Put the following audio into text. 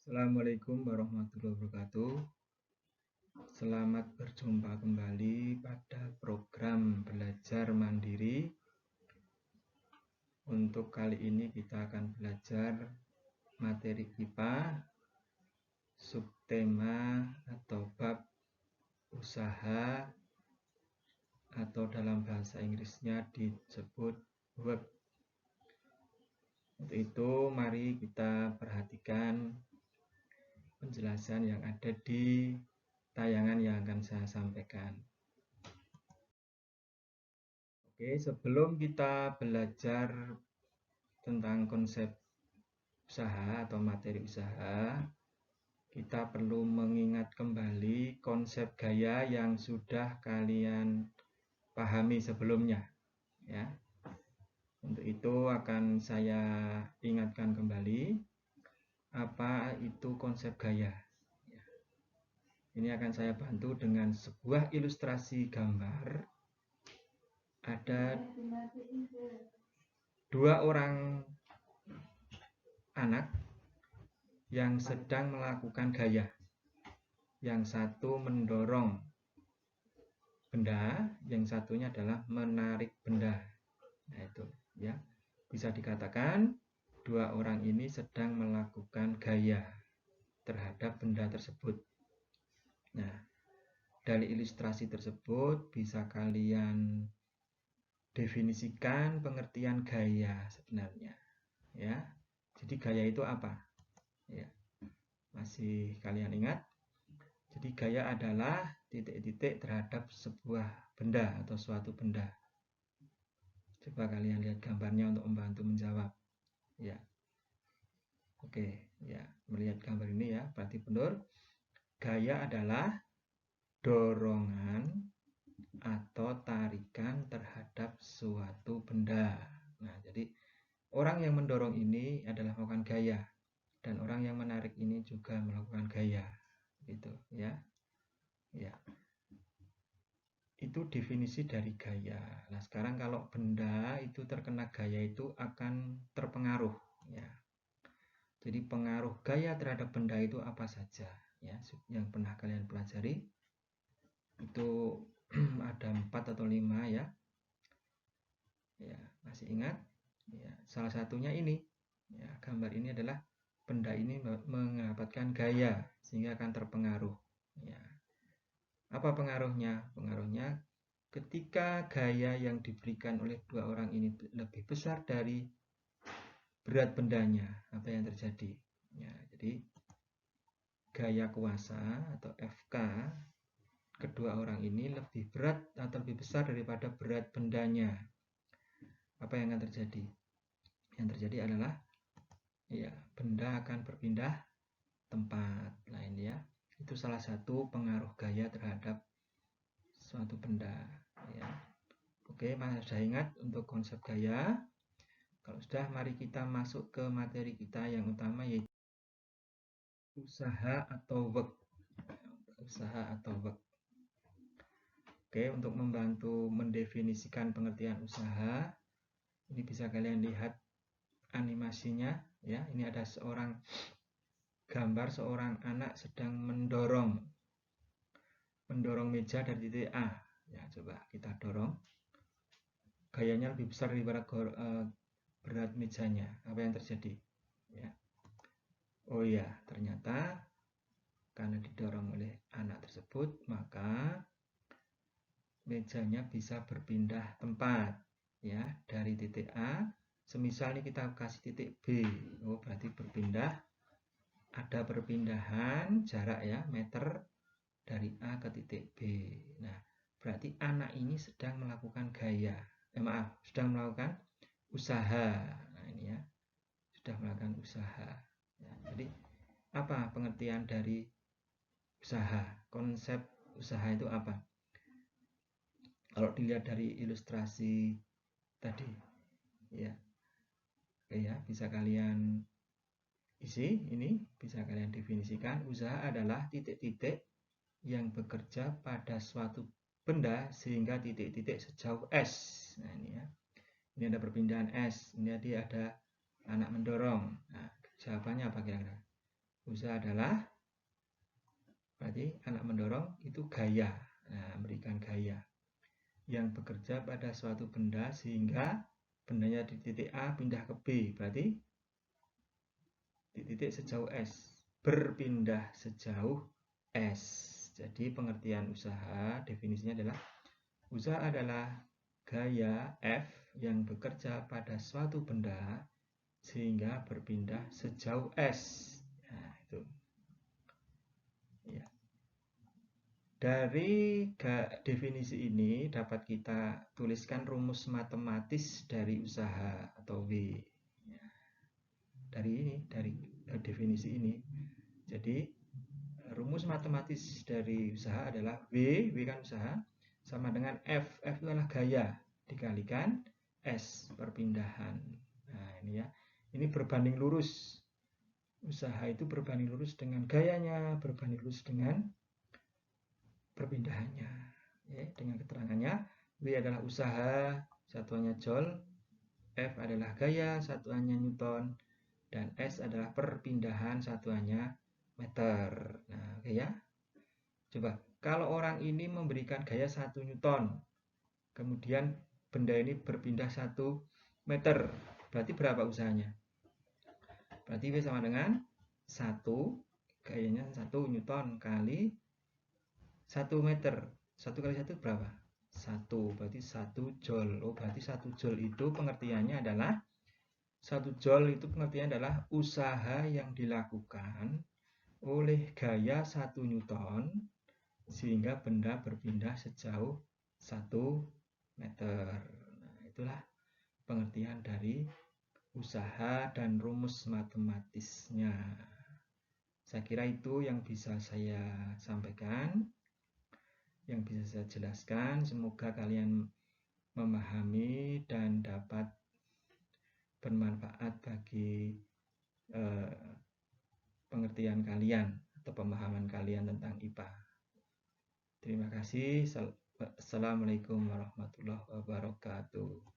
Assalamualaikum warahmatullahi wabarakatuh. Selamat berjumpa kembali pada program belajar mandiri. Untuk kali ini kita akan belajar materi IPA, subtema atau bab usaha atau dalam bahasa Inggrisnya disebut work. Untuk itu mari kita perhatikan penjelasan yang ada di tayangan yang akan saya sampaikan. Oke, sebelum kita belajar tentang konsep usaha atau materi usaha, kita perlu mengingat kembali konsep gaya yang sudah kalian pahami sebelumnya, ya. Untuk itu akan saya ingatkan kembali apa itu konsep gaya. Ini akan saya bantu dengan sebuah ilustrasi gambar. Ada dua orang anak yang sedang melakukan gaya. Yang satu mendorong benda, yang satunya adalah menarik benda. Nah, itu ya. Bisa dikatakan dua orang ini sedang melakukan gaya terhadap benda tersebut. Nah, dari ilustrasi tersebut bisa kalian definisikan pengertian gaya sebenarnya, ya. Jadi gaya itu apa? Ya. Masih kalian ingat? Jadi gaya adalah titik-titik terhadap sebuah benda atau suatu benda. Coba kalian lihat gambarnya untuk membantu menjawab. Ya. Oke, ya. Melihat gambar ini ya, berarti benar. Gaya adalah dorongan atau tarikan terhadap suatu benda. Nah, jadi orang yang mendorong ini adalah melakukan gaya dan orang yang menarik ini juga melakukan gaya. Gitu, ya. Ya. Itu definisi dari gaya. Nah, sekarang kalau benda itu terkena gaya itu akan terpengaruh, ya. Jadi pengaruh gaya terhadap benda itu apa saja, ya, yang pernah kalian pelajari. Itu ada 4 atau 5 ya. Ya, masih ingat? Ya, salah satunya ini. Ya, gambar ini adalah benda ini mendapatkan gaya sehingga akan terpengaruh, ya. Apa pengaruhnya? Pengaruhnya ketika gaya yang diberikan oleh dua orang ini lebih besar dari berat bendanya, apa yang terjadi? Ya, jadi gaya kuasa atau FK kedua orang ini lebih berat atau lebih besar daripada berat bendanya. Apa yang akan terjadi? Yang terjadi adalah ya, benda akan berpindah tempat. Nah, ini ya. Itu salah satu pengaruh gaya terhadap suatu benda, ya. Oke, sudah ingat untuk konsep gaya? Kalau sudah, mari kita masuk ke materi kita yang utama, yaitu usaha atau work. Usaha atau work. Oke, untuk membantu mendefinisikan pengertian usaha, ini bisa kalian lihat animasinya, ya. Ini ada gambar seorang anak sedang mendorong meja dari titik A. Ya, coba kita dorong. Gayanya lebih besar daripada berat mejanya. Apa yang terjadi? Ya. Oh ya, ternyata karena didorong oleh anak tersebut, maka mejanya bisa berpindah tempat, ya, dari titik A. Semisal ini kita kasih titik B, oh berarti berpindah, ada perpindahan jarak ya, meter dari A ke titik B. Nah, berarti anak ini sedang melakukan gaya. Sedang melakukan usaha. Nah, ini ya, sudah melakukan usaha. Ya, jadi apa pengertian dari usaha? Konsep usaha itu apa? Kalau dilihat dari ilustrasi tadi, ya, oke ya, bisa kalian isi ini, bisa kalian definisikan. Usaha adalah titik-titik yang bekerja pada suatu benda sehingga titik-titik sejauh S. Nah, ini ya. Ini ada perpindahan S. Ini tadi ada anak mendorong. Nah, jawabannya apa kira-kira? Usaha adalah berarti anak mendorong itu gaya. Nah, memberikan gaya yang bekerja pada suatu benda sehingga bendanya di titik A pindah ke B. Berarti di titik sejauh S. Berpindah sejauh S. Jadi pengertian usaha definisinya adalah usaha adalah gaya F yang bekerja pada suatu benda sehingga berpindah sejauh S. Nah, itu. Ya. Dari definisi ini dapat kita tuliskan rumus matematis dari usaha atau W. Ya. Dari definisi ini. Jadi rumus matematis dari usaha adalah W kan usaha, sama dengan F itu adalah gaya, dikalikan S, perpindahan. Nah ini ya, ini berbanding lurus. Usaha itu berbanding lurus dengan gayanya, berbanding lurus dengan perpindahannya. Ya, dengan keterangannya, W adalah usaha, satuannya joule, F adalah gaya, satuannya newton, dan S adalah perpindahan, satuannya meter. Nah, oke ya. Coba, kalau orang ini memberikan gaya 1 newton, kemudian benda ini berpindah 1 meter, berarti berapa usahanya? Berarti W sama dengan 1, gayanya 1 newton kali 1 meter. 1 kali 1 berapa? 1, berarti 1 joule. Oh, berarti 1 joule itu pengertiannya adalah 1 joule itu pengertiannya adalah usaha yang dilakukan oleh gaya 1 newton sehingga benda berpindah sejauh 1 meter. Nah, itulah pengertian dari usaha dan rumus matematisnya. Saya kira itu yang bisa saya sampaikan, yang bisa saya jelaskan. Semoga kalian memahami dan dapat bermanfaat bagi pengertian kalian atau pemahaman kalian tentang IPA. Terima kasih. Assalamualaikum warahmatullahi wabarakatuh.